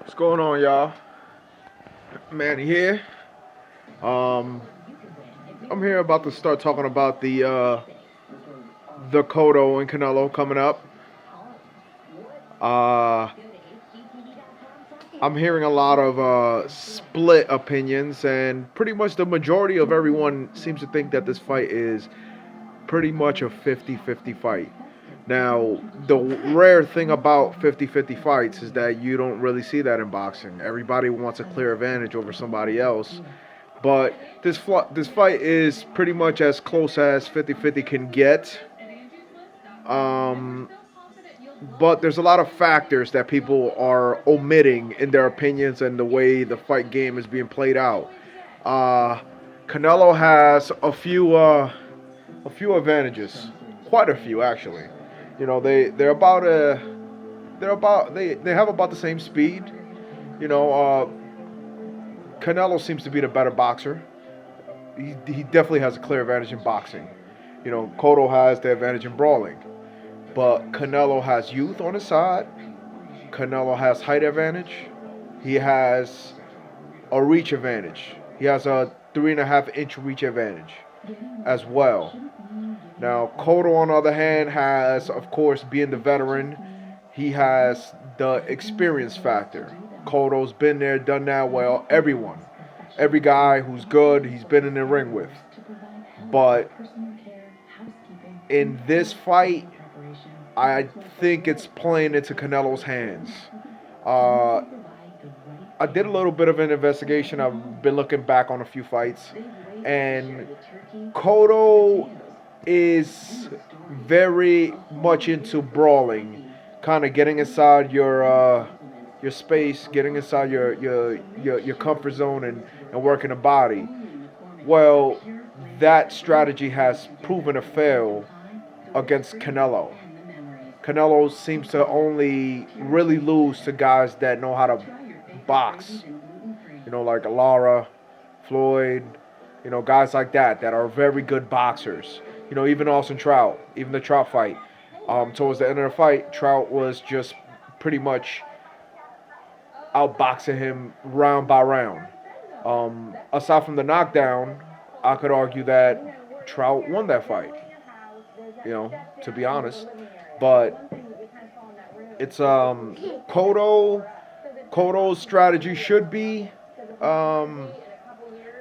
What's going on, y'all? Manny here. Um, I'm here about to start talking about the Cotto and Canelo coming up. Uh, I'm hearing a lot of split opinions, and pretty much the majority of everyone seems to think that this fight is pretty much a 50-50 fight. Now, the rare thing about 50-50 fights is that you don't really see that in boxing. Everybody wants a clear advantage over somebody else. But this fight is pretty much as close as 50-50 can get. Um, but there's a lot of factors that people are omitting in their opinions and the way the fight game is being played out. Uh, Canelo has a few advantages, quite a few actually. You know, they have about the same speed. You know, Canelo seems to be the better boxer. He definitely has a clear advantage in boxing. You know, Cotto has the advantage in brawling, but Canelo has youth on his side. Canelo has height advantage. He has a reach advantage. He has a 3.5 inch reach advantage as well. Now, Cotto, on the other hand, has, of course, being the veteran, he has the experience factor. Cotto's been there, done that. Well, every guy who's good, he's been in the ring with. But in this fight, I think it's playing into Canelo's hands. Uh, I did a little bit of an investigation. I've been looking back on a few fights, and Cotto is very much into brawling, kind of getting inside your space, getting inside your comfort zone, and working the body. Well, that strategy has proven to fail against Canelo. Canelo seems to only really lose to guys that know how to box. You know, like Lara, Floyd, you know, guys like that are very good boxers. You know, even Austin Trout, even the Trout fight. Towards the end of the fight, Trout was just pretty much outboxing him round by round. Aside from the knockdown, I could argue that Trout won that fight. You know, to be honest, but it's Cotto. Cotto's strategy should be um,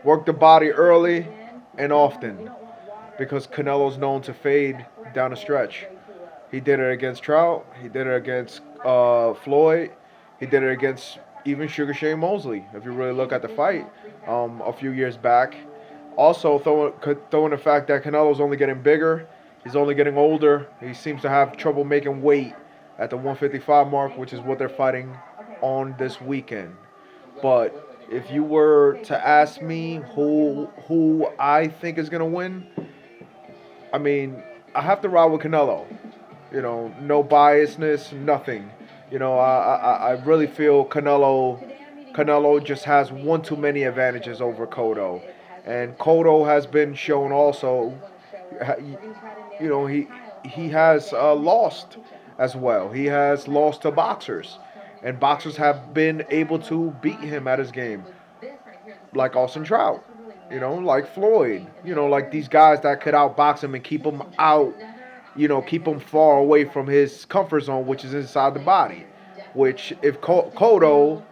work the body early and often, because Canelo's known to fade down the stretch. He did it against Trout. He did it against Floyd. He did it against even Sugar Shane Mosley. If you really look at the fight a few years back. Also, throwing the fact that Canelo's only getting bigger. He's only getting older. He seems to have trouble making weight at the 155 mark, which is what they're fighting on this weekend. But if you were to ask me who I think is gonna win, I mean, I have to ride with Canelo. You know, no biasness, nothing. You know, I really feel Canelo just has one too many advantages over Cotto, and Cotto has been shown also. You know, he has lost as well. He has lost to boxers, and boxers have been able to beat him at his game, like Austin Trout. You know, like Floyd. You know, like these guys that could outbox him and keep him out. You know, keep him far away from his comfort zone, which is inside the body. Which, if Cotto,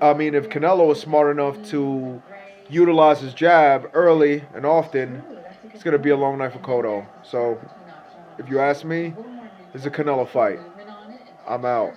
I mean, if Canelo is smart enough to utilize his jab early and often, it's going to be a long night for Cotto. So, if you ask me, it's a Canelo fight. I'm out.